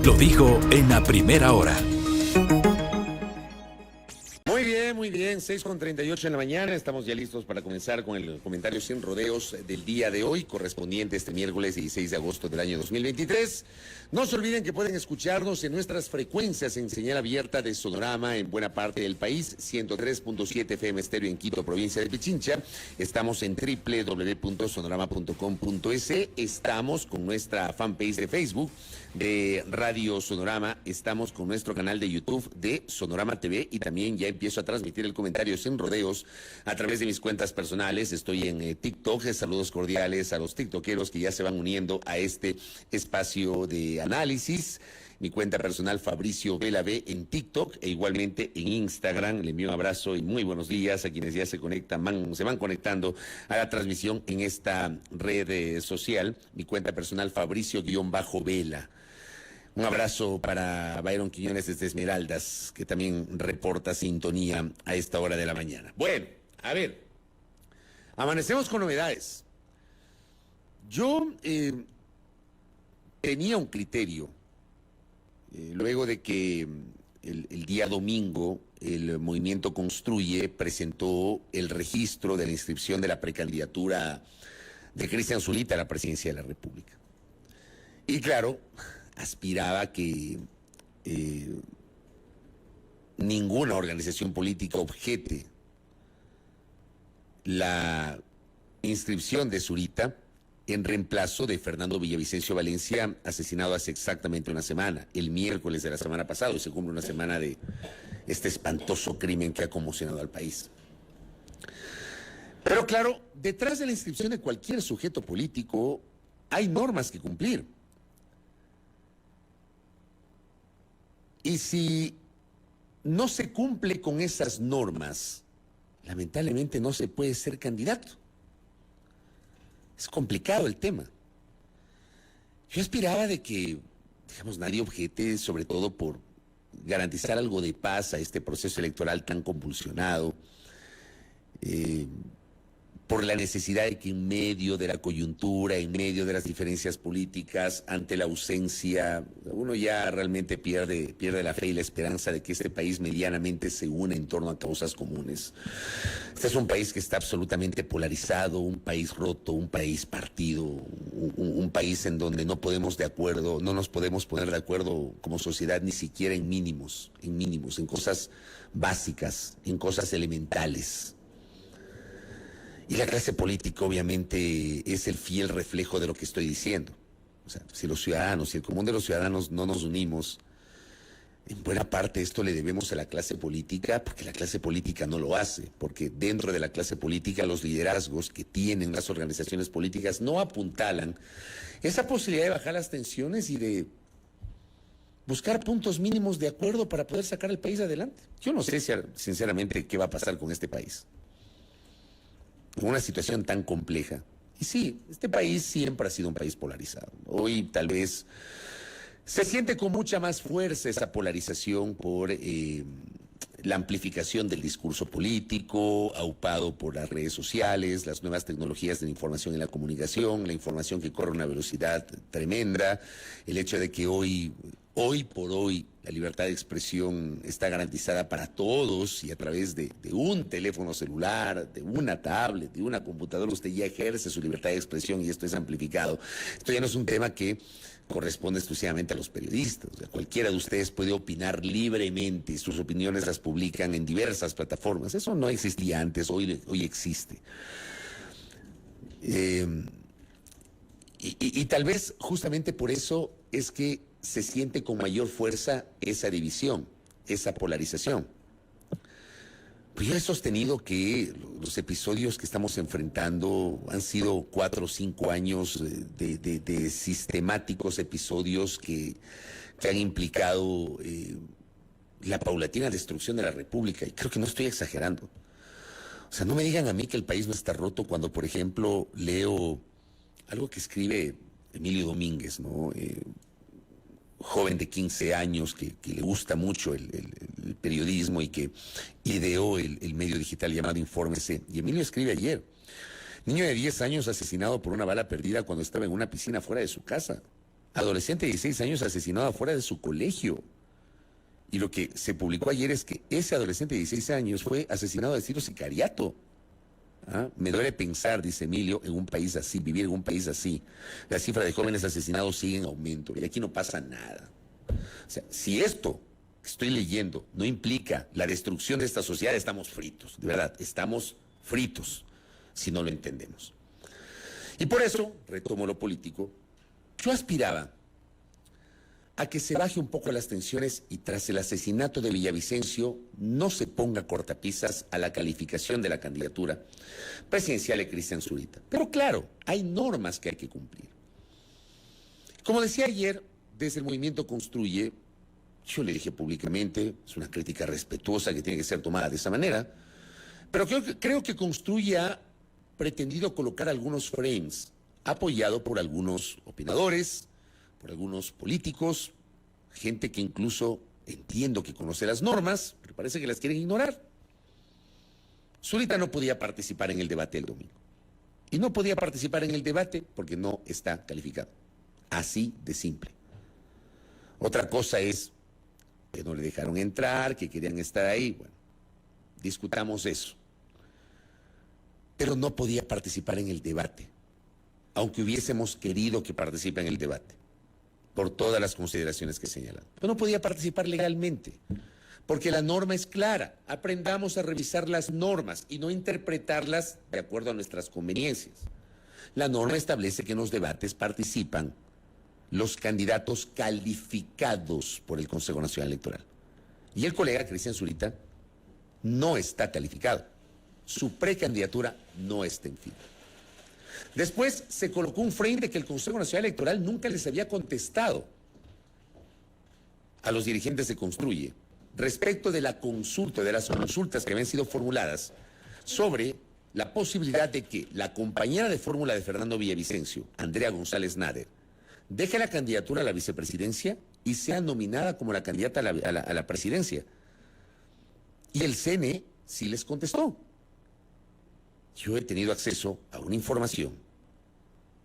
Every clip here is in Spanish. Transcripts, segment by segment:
Lo dijo en la primera hora. Muy bien, 6:38 en la mañana, estamos ya listos para comenzar con el comentario sin rodeos del día de hoy, correspondiente este miércoles 16 de agosto del año 2023. No se olviden que pueden escucharnos en nuestras frecuencias en señal abierta de Sonorama en buena parte del país, 103.7 FM estéreo en Quito, provincia de Pichincha. Estamos en www.sonorama.com.es, estamos con nuestra fanpage de Facebook de Radio Sonorama, estamos con nuestro canal de YouTube de Sonorama TV y también ya empiezo a transmitir el comentario sin rodeos a través de mis cuentas personales. Estoy en TikTok, saludos cordiales a los tiktokeros que ya se van uniendo a este espacio de análisis. Mi cuenta personal Fabricio Vela B en TikTok e igualmente en Instagram. Le envío un abrazo y muy buenos días a quienes ya se conectan, se van conectando a la transmisión en esta red social. Mi cuenta personal Fabricio-Vela. Un abrazo para Byron Quiñones desde Esmeraldas, que también reporta sintonía a esta hora de la mañana. Bueno, a ver, amanecemos con novedades. Yo tenía un criterio, luego de que el día domingo el Movimiento Construye presentó el registro de la inscripción de la precandidatura de Cristian Zulita a la presidencia de la República. Y claro, aspiraba que ninguna organización política objete la inscripción de Zulita en reemplazo de Fernando Villavicencio Valencia, asesinado hace exactamente una semana, el miércoles de la semana pasada, y se cumple una semana de este espantoso crimen que ha conmocionado al país. Pero claro, detrás de la inscripción de cualquier sujeto político hay normas que cumplir. Y si no se cumple con esas normas, lamentablemente no se puede ser candidato. Es complicado el tema. Yo aspiraba de que, digamos, nadie objete, sobre todo por garantizar algo de paz a este proceso electoral tan convulsionado, por la necesidad de que en medio de la coyuntura, en medio de las diferencias políticas, ante la ausencia, uno ya realmente pierde la fe y la esperanza de que este país medianamente se une en torno a causas comunes. Este es un país que está absolutamente polarizado, un país roto, un país partido, un país en donde no nos podemos poner de acuerdo como sociedad ni siquiera en mínimos, en cosas básicas, en cosas elementales. Y la clase política obviamente es el fiel reflejo de lo que estoy diciendo. O sea, si el común de los ciudadanos no nos unimos, en buena parte esto le debemos a la clase política, porque la clase política no lo hace, porque dentro de la clase política los liderazgos que tienen las organizaciones políticas no apuntalan esa posibilidad de bajar las tensiones y de buscar puntos mínimos de acuerdo para poder sacar al país adelante. Yo no sé sinceramente qué va a pasar con este país, con una situación tan compleja. Y sí, este país siempre ha sido un país polarizado. Hoy tal vez se siente con mucha más fuerza esa polarización por la amplificación del discurso político, aupado por las redes sociales, las nuevas tecnologías de la información y la comunicación, la información que corre a una velocidad tremenda, el hecho de que hoy por hoy, la libertad de expresión está garantizada para todos y a través de un teléfono celular, de una tablet, de una computadora, usted ya ejerce su libertad de expresión y esto es amplificado. Esto ya no es un tema que corresponde exclusivamente a los periodistas. O sea, cualquiera de ustedes puede opinar libremente y sus opiniones las publican en diversas plataformas. Eso no existía antes, hoy existe. Y tal vez justamente por eso es que se siente con mayor fuerza esa división, esa polarización. Pues yo he sostenido que los episodios que estamos enfrentando han sido 4 o 5 años de sistemáticos episodios que han implicado la paulatina destrucción de la República, y creo que no estoy exagerando. O sea, no me digan a mí que el país no está roto cuando, por ejemplo, leo algo que escribe Emilio Domínguez, ¿no? Joven de 15 años que le gusta mucho el periodismo y que ideó el medio digital llamado Infórmese. Y Emilio escribe ayer: niño de 10 años asesinado por una bala perdida cuando estaba en una piscina fuera de su casa. Adolescente de 16 años asesinado afuera de su colegio. Y lo que se publicó ayer es que ese adolescente de 16 años fue asesinado de estilo sicariato. ¿Ah? Me duele pensar, dice Emilio, en un país así, vivir en un país así. La cifra de jóvenes asesinados sigue en aumento y aquí no pasa nada. O sea, si esto que estoy leyendo no implica la destrucción de esta sociedad, estamos fritos, de verdad, estamos fritos si no lo entendemos. Y por eso, retomo lo político, yo aspiraba a que se baje un poco las tensiones y tras el asesinato de Villavicencio no se ponga cortapisas a la calificación de la candidatura presidencial de Cristian Zurita. Pero claro, hay normas que hay que cumplir. Como decía ayer, desde el Movimiento Construye, yo le dije públicamente, es una crítica respetuosa que tiene que ser tomada de esa manera, pero creo que Construye ha pretendido colocar algunos frames, apoyado por algunos opinadores, por algunos políticos, gente que incluso entiendo que conoce las normas, pero parece que las quieren ignorar. Zurita no podía participar en el debate el domingo. Y no podía participar en el debate porque no está calificado. Así de simple. Otra cosa es que no le dejaron entrar, que querían estar ahí. Bueno, discutamos eso. Pero no podía participar en el debate, aunque hubiésemos querido que participe en el debate, por todas las consideraciones que he señalado. Pero no podía participar legalmente, porque la norma es clara. Aprendamos a revisar las normas y no interpretarlas de acuerdo a nuestras conveniencias. La norma establece que en los debates participan los candidatos calificados por el Consejo Nacional Electoral. Y el colega Cristian Zurita no está calificado. Su precandidatura no está en fin. Después se colocó un frame de que el Consejo Nacional Electoral nunca les había contestado a los dirigentes de Construye respecto de la consulta, de las consultas que habían sido formuladas sobre la posibilidad de que la compañera de fórmula de Fernando Villavicencio, Andrea González Nader, deje la candidatura a la vicepresidencia y sea nominada como la candidata a la presidencia. Y el CNE sí les contestó. Yo he tenido acceso a una información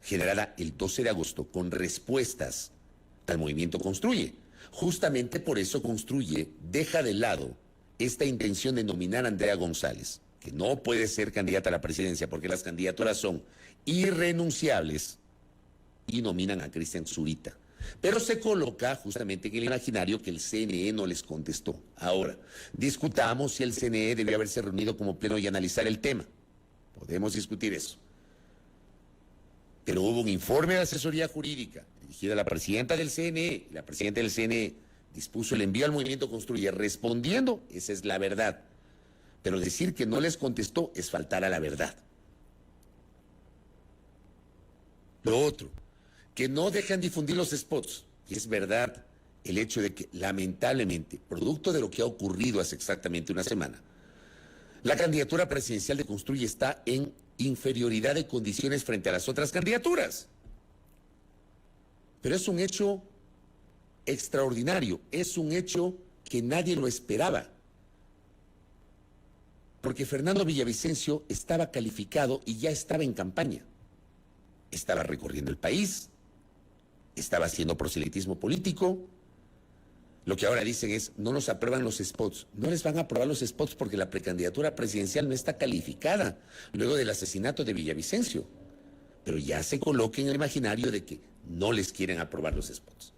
generada el 12 de agosto con respuestas al movimiento Construye. Justamente por eso Construye deja de lado esta intención de nominar a Andrea González, que no puede ser candidata a la presidencia porque las candidaturas son irrenunciables, y nominan a Cristian Zurita. Pero se coloca justamente en el imaginario que el CNE no les contestó. Ahora, discutamos si el CNE debió haberse reunido como pleno y analizar el tema. Podemos discutir eso. Pero hubo un informe de asesoría jurídica dirigida a la presidenta del CNE. La presidenta del CNE dispuso el envío al movimiento Construye respondiendo, esa es la verdad. Pero decir que no les contestó es faltar a la verdad. Lo otro, que no dejan difundir los spots. Y es verdad el hecho de que, lamentablemente, producto de lo que ha ocurrido hace exactamente una semana, la candidatura presidencial de Construye está en inferioridad de condiciones frente a las otras candidaturas. Pero es un hecho extraordinario, es un hecho que nadie lo esperaba. Porque Fernando Villavicencio estaba calificado y ya estaba en campaña. Estaba recorriendo el país, estaba haciendo proselitismo político. Lo que ahora dicen es, no nos aprueban los spots. No les van a aprobar los spots porque la precandidatura presidencial no está calificada luego del asesinato de Villavicencio. Pero ya se coloca en el imaginario de que no les quieren aprobar los spots.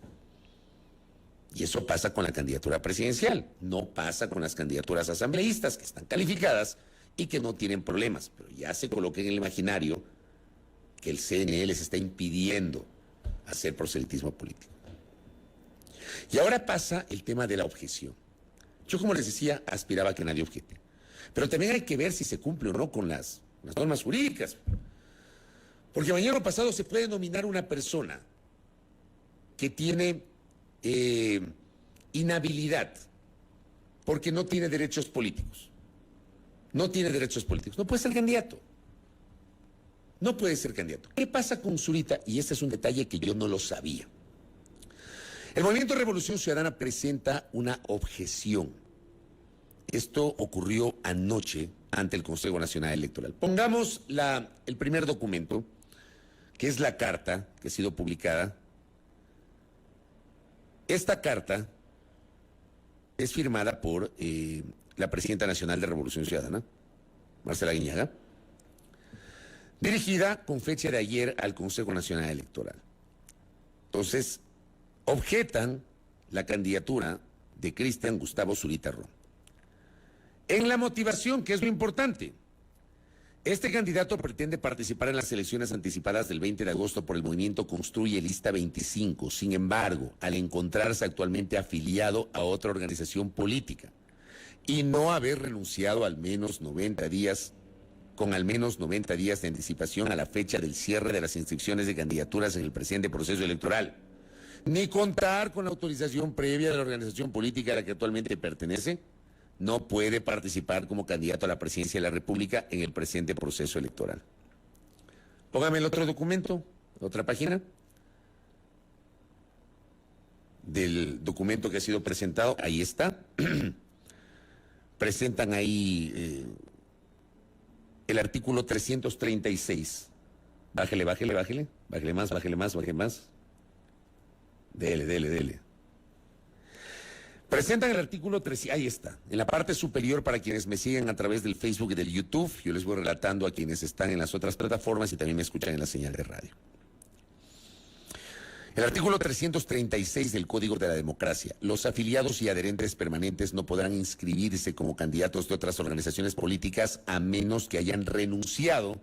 Y eso pasa con la candidatura presidencial, no pasa con las candidaturas asambleístas que están calificadas y que no tienen problemas. Pero ya se coloca en el imaginario que el CNE les está impidiendo hacer proselitismo político. Y ahora pasa el tema de la objeción. Yo, como les decía, aspiraba a que nadie objete. Pero también hay que ver si se cumple o no con las normas jurídicas. Porque mañana pasado se puede nominar una persona que tiene inhabilidad porque no tiene derechos políticos. No tiene derechos políticos. No puede ser candidato. No puede ser candidato. ¿Qué pasa con Zurita? Y este es un detalle que yo no lo sabía. El Movimiento Revolución Ciudadana presenta una objeción. Esto ocurrió anoche ante el Consejo Nacional Electoral. Pongamos el primer documento, que es la carta que ha sido publicada Esta carta es firmada por la presidenta nacional de Revolución Ciudadana, Marcela Guiñaga, dirigida con fecha de ayer al Consejo Nacional Electoral. Entonces, objetan la candidatura de Cristian Gustavo Zurita Ron. En la motivación, que es lo importante, este candidato pretende participar en las elecciones anticipadas del 20 de agosto por el movimiento Construye Lista 25. Sin embargo, al encontrarse actualmente afiliado a otra organización política y no haber renunciado al menos 90 días, con al menos 90 días de anticipación a la fecha del cierre de las inscripciones de candidaturas en el presente proceso electoral, ni contar con la autorización previa de la organización política a la que actualmente pertenece, no puede participar como candidato a la presidencia de la República en el presente proceso electoral. Póngame el otro documento, otra página del documento que ha sido presentado. Ahí está. Presentan ahí el artículo 336. Bájele, bájele, bájele. Bájele más, bájele más, bájele más. Dele, dele, dele. Presentan el artículo 3, ahí está, en la parte superior para quienes me siguen a través del Facebook y del YouTube. Yo les voy relatando a quienes están en las otras plataformas y también me escuchan en la señal de radio. El artículo 336 del Código de la Democracia. Los afiliados y adherentes permanentes no podrán inscribirse como candidatos de otras organizaciones políticas a menos que hayan renunciado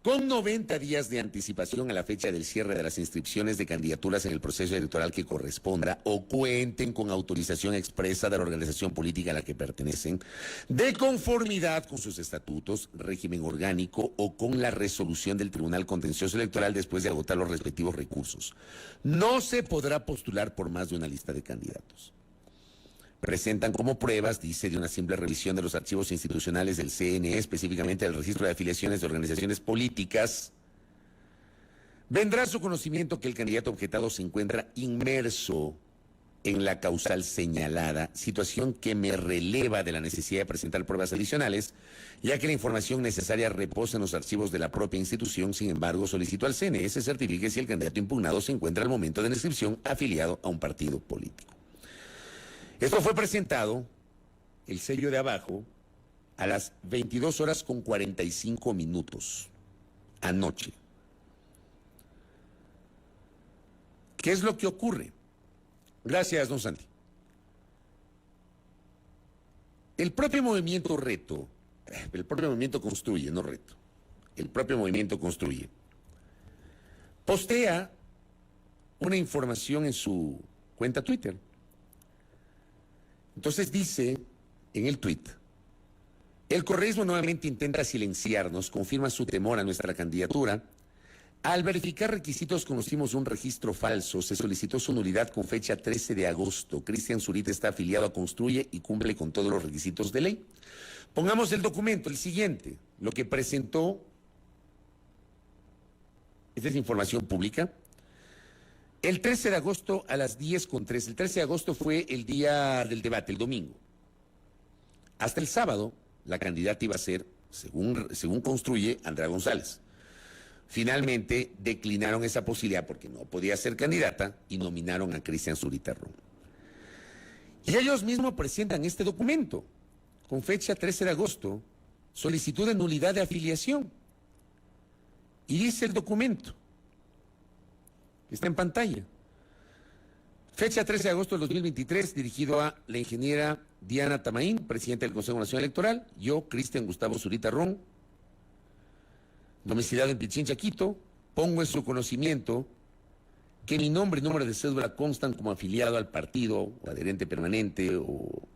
con 90 días de anticipación a la fecha del cierre de las inscripciones de candidaturas en el proceso electoral que corresponda o cuenten con autorización expresa de la organización política a la que pertenecen, de conformidad con sus estatutos, régimen orgánico o con la resolución del Tribunal Contencioso Electoral después de agotar los respectivos recursos. No se podrá postular por más de una lista de candidatos. Presentan como pruebas, dice, de una simple revisión de los archivos institucionales del CNE, específicamente del registro de afiliaciones de organizaciones políticas. Vendrá a su conocimiento que el candidato objetado se encuentra inmerso en la causal señalada, situación que me releva de la necesidad de presentar pruebas adicionales, ya que la información necesaria reposa en los archivos de la propia institución. Sin embargo, solicito al CNE se certifique si el candidato impugnado se encuentra al momento de la inscripción afiliado a un partido político. Esto fue presentado, el sello de abajo, a las 22 horas con 45 minutos, anoche. ¿Qué es lo que ocurre? Gracias, don Santi. El propio movimiento Reto, el propio movimiento Construye, no Reto, el propio movimiento Construye, postea una información en su cuenta Twitter. Entonces dice en el tuit: el correísmo nuevamente intenta silenciarnos, confirma su temor a nuestra candidatura. Al verificar requisitos conocimos un registro falso, se solicitó su nulidad con fecha 13 de agosto. Cristian Zurita está afiliado a Construye y cumple con todos los requisitos de ley. Pongamos el documento, el siguiente, lo que presentó. Esta es información pública. El 13 de agosto a las 10:03, el 13 de agosto fue el día del debate, el domingo. Hasta el sábado, la candidata iba a ser, según Construye, Andrea González. Finalmente declinaron esa posibilidad porque no podía ser candidata y nominaron a Cristian Zurita Ron. Y ellos mismos presentan este documento, con fecha 13 de agosto, solicitud de nulidad de afiliación. Y dice el documento, está en pantalla. Fecha 13 de agosto del 2023, dirigido a la ingeniera Diana Tamaín, presidenta del Consejo Nacional Electoral, yo, Cristian Gustavo Zurita Ron, domiciliado en Pichincha, Quito, pongo en su conocimiento que mi nombre y número de cédula constan como afiliado al partido, o adherente permanente, o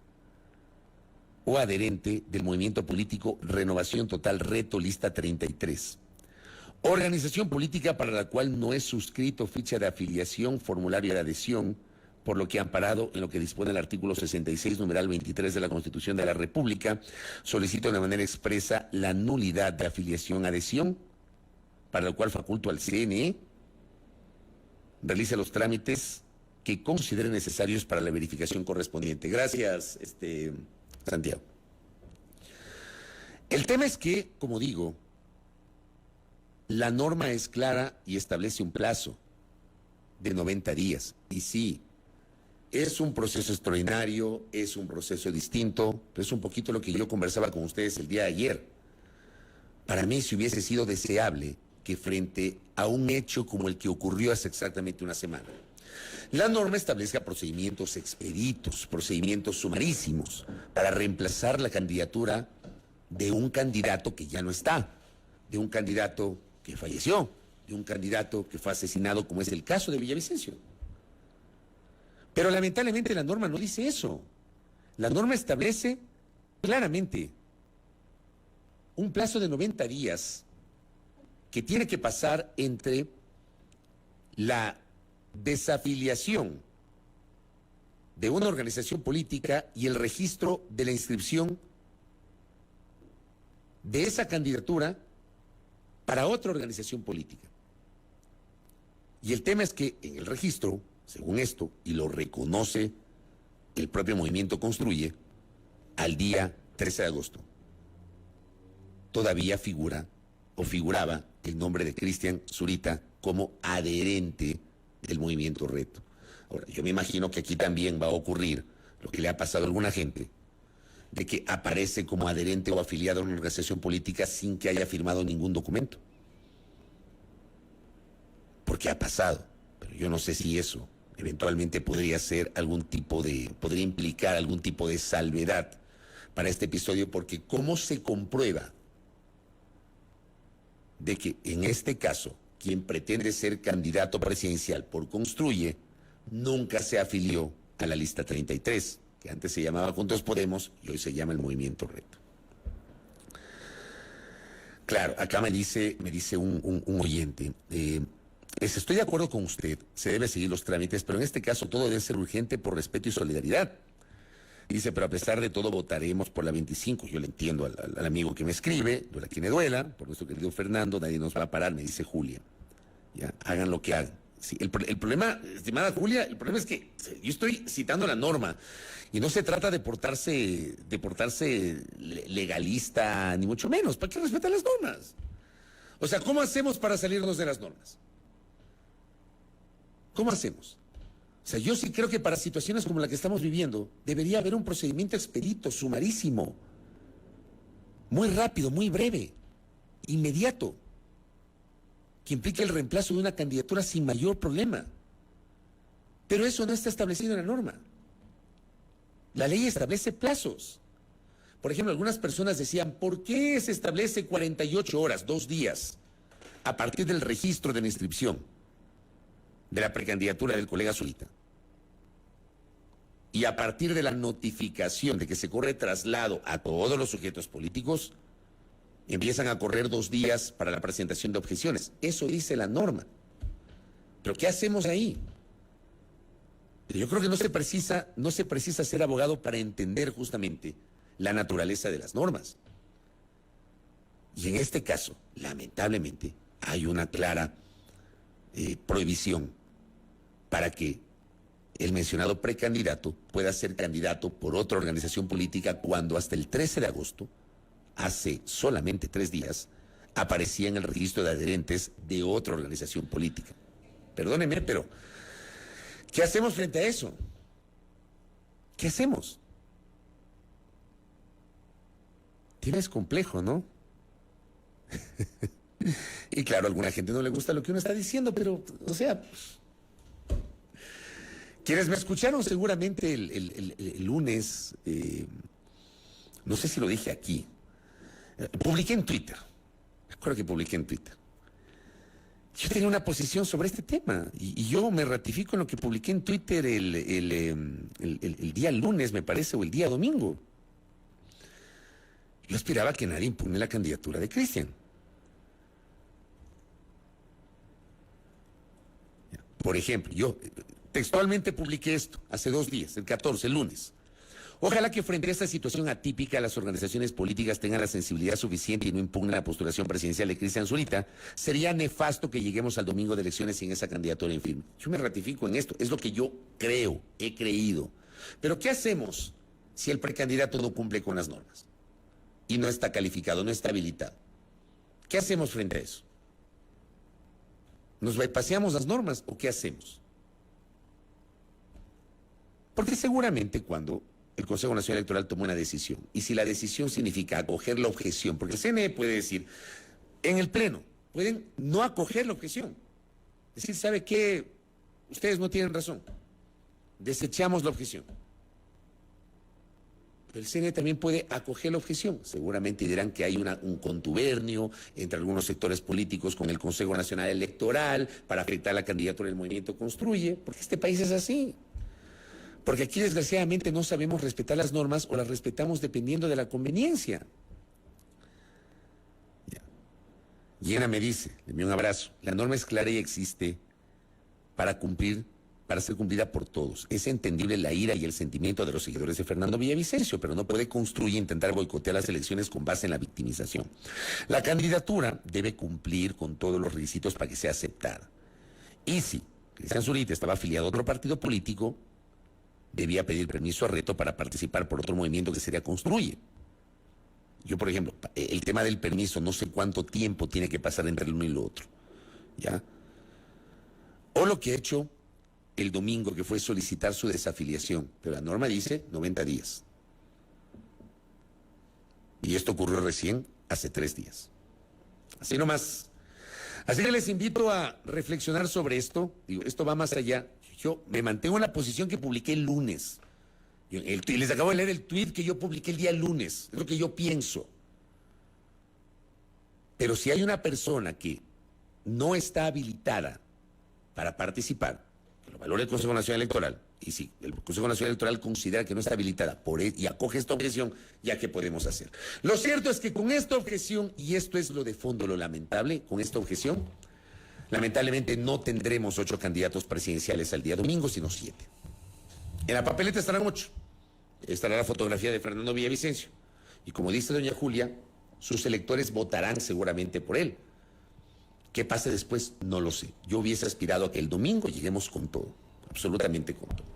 adherente del movimiento político Renovación Total Reto Lista 33. Organización política para la cual no es suscrito ficha de afiliación, formulario de adhesión, por lo que amparado en lo que dispone el artículo 66, numeral 23 de la Constitución de la República, solicito de manera expresa la nulidad de afiliación-adhesión, para lo cual faculto al CNE, realice los trámites que considere necesarios para la verificación correspondiente. Gracias, Santiago. El tema es que, como digo, la norma es clara y establece un plazo de 90 días. Y sí, Es un proceso extraordinario, es un proceso distinto, pero es un poquito lo que yo conversaba con ustedes el día de ayer. Para mí, si hubiese sido deseable que frente a un hecho como el que ocurrió hace exactamente una semana, la norma establezca procedimientos expeditos, procedimientos sumarísimos, para reemplazar la candidatura de un candidato que ya no está, de un candidato que falleció, de un candidato que fue asesinado, como es el caso de Villavicencio. Pero lamentablemente la norma no dice eso. La norma establece claramente un plazo de 90 días que tiene que pasar entre la desafiliación de una organización política y el registro de la inscripción de esa candidatura para otra organización política. Y el tema es que en el registro, según esto, y lo reconoce el propio movimiento Construye, al día 13 de agosto, todavía figura o figuraba el nombre de Cristian Zurita como adherente del movimiento Reto. Ahora, yo me imagino que aquí también va a ocurrir lo que le ha pasado a alguna gente, de que aparece como adherente o afiliado a una organización política sin que haya firmado ningún documento. Porque ha pasado, pero yo no sé si eso eventualmente podría podría implicar algún tipo de salvedad para este episodio, porque ¿cómo se comprueba de que en este caso quien pretende ser candidato presidencial por Construye nunca se afilió a la lista 33, que antes se llamaba Juntos Podemos y hoy se llama el Movimiento Reto? Claro, acá me dice un oyente, estoy de acuerdo con usted, se debe seguir los trámites, pero en este caso todo debe ser urgente por respeto y solidaridad. Dice, pero a pesar de todo votaremos por la 25. Yo le entiendo al amigo que me escribe, duela quien le duela, por nuestro querido Fernando, nadie nos va a parar, me dice Julia. Ya, hagan lo que hagan. Sí, el problema, estimada Julia, el problema es que yo estoy citando la norma y no se trata de portarse legalista, ni mucho menos. ¿Para qué respetar las normas? O sea, ¿cómo hacemos para salirnos de las normas? ¿Cómo hacemos? O sea, yo sí creo que para situaciones como la que estamos viviendo debería haber un procedimiento expedito, sumarísimo, muy rápido, muy breve, inmediato, que implique el reemplazo de una candidatura sin mayor problema. Pero eso no está establecido en la norma. La ley establece plazos. Por ejemplo, algunas personas decían, ¿por qué se establece 48 horas, 2 días, a partir del registro de la inscripción de la precandidatura del colega Zurita? Y a partir de la notificación de que se corre traslado a todos los sujetos políticos, empiezan a correr 2 días para la presentación de objeciones. Eso dice la norma. ¿Pero qué hacemos ahí? Yo creo que no se precisa ser abogado para entender justamente la naturaleza de las normas. Y en este caso, lamentablemente, hay una clara prohibición para que el mencionado precandidato pueda ser candidato por otra organización política cuando hasta el 13 de agosto, hace solamente 3 días, aparecía en el registro de adherentes de otra organización política. Perdónenme, pero ¿qué hacemos frente a eso? ¿Qué hacemos? Tienes complejo, ¿no? Y claro, a alguna gente no le gusta lo que uno está diciendo, pero, o sea, quienes me escucharon seguramente el lunes, no sé si lo dije aquí, publiqué en Twitter, recuerdo que publiqué en Twitter. Yo tenía una posición sobre este tema y yo me ratifico en lo que publiqué en Twitter el día lunes, me parece, o el día domingo. Yo aspiraba a que nadie impugne la candidatura de Cristian. Por ejemplo, yo textualmente publiqué esto hace 2 días, el 14, el lunes. Ojalá que frente a esta situación atípica las organizaciones políticas tengan la sensibilidad suficiente y no impugnen la postulación presidencial de Cristian Zurita. Sería nefasto que lleguemos al domingo de elecciones sin esa candidatura en firme. Yo me ratifico en esto, es lo que yo creo, he creído. Pero ¿qué hacemos si el precandidato no cumple con las normas? Y no está calificado, no está habilitado. ¿Qué hacemos frente a eso? ¿Nos bypaseamos las normas o qué hacemos? Porque seguramente cuando el Consejo Nacional Electoral tomó una decisión, y si la decisión significa acoger la objeción, porque el CNE puede decir, en el Pleno, pueden no acoger la objeción. Decir, ¿sabe qué? Ustedes no tienen razón. Desechamos la objeción. Pero el CNE también puede acoger la objeción. Seguramente dirán que hay un contubernio entre algunos sectores políticos con el Consejo Nacional Electoral para afectar la candidatura del Movimiento Construye, porque este país es así. Porque aquí, desgraciadamente, no sabemos respetar las normas o las respetamos dependiendo de la conveniencia. Llena me dice, le envío un abrazo, la norma es clara y existe para ser cumplida por todos. Es entendible la ira y el sentimiento de los seguidores de Fernando Villavicencio, pero no puede construir e intentar boicotear las elecciones con base en la victimización. La candidatura debe cumplir con todos los requisitos para que sea aceptada. Y si Cristian Zurita estaba afiliado a otro partido político, debía pedir permiso a Reto para participar por otro movimiento que sería Construye. Yo, por ejemplo, el tema del permiso, no sé cuánto tiempo tiene que pasar entre el uno y el otro, ¿ya? O lo que he hecho el domingo, que fue solicitar su desafiliación, pero la norma dice 90 días. Y esto ocurrió recién hace 3 días. Así nomás. Así que les invito a reflexionar sobre esto. Digo, esto va más allá. Yo me mantengo en la posición que publiqué el lunes. Y les acabo de leer el tuit que yo publiqué el día lunes. Es lo que yo pienso. Pero si hay una persona que no está habilitada para participar, que lo valore el Consejo Nacional Electoral, y si el Consejo Nacional Electoral considera que no está habilitada y acoge esta objeción, ¿ya qué podemos hacer? Lo cierto es que con esta objeción, y esto es lo de fondo, lo lamentable, con esta objeción, lamentablemente no tendremos 8 candidatos presidenciales al día domingo, sino 7. En la papeleta estarán 8. Estará la fotografía de Fernando Villavicencio. Y como dice doña Julia, sus electores votarán seguramente por él. ¿Qué pase después? No lo sé. Yo hubiese aspirado a que el domingo lleguemos con todo. Absolutamente con todo.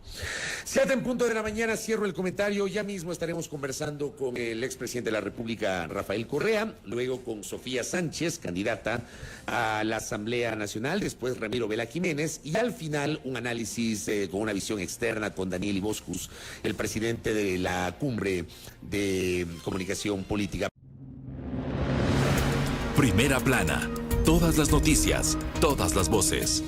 7:00 a.m, cierro el comentario. Ya mismo estaremos conversando con el expresidente de la República, Rafael Correa, luego con Sofía Sánchez, candidata a la Asamblea Nacional, después Ramiro Vela Jiménez, y al final un análisis con una visión externa con Daniel Iboscus, el presidente de la Cumbre de Comunicación Política. Primera plana. Todas las noticias, todas las voces.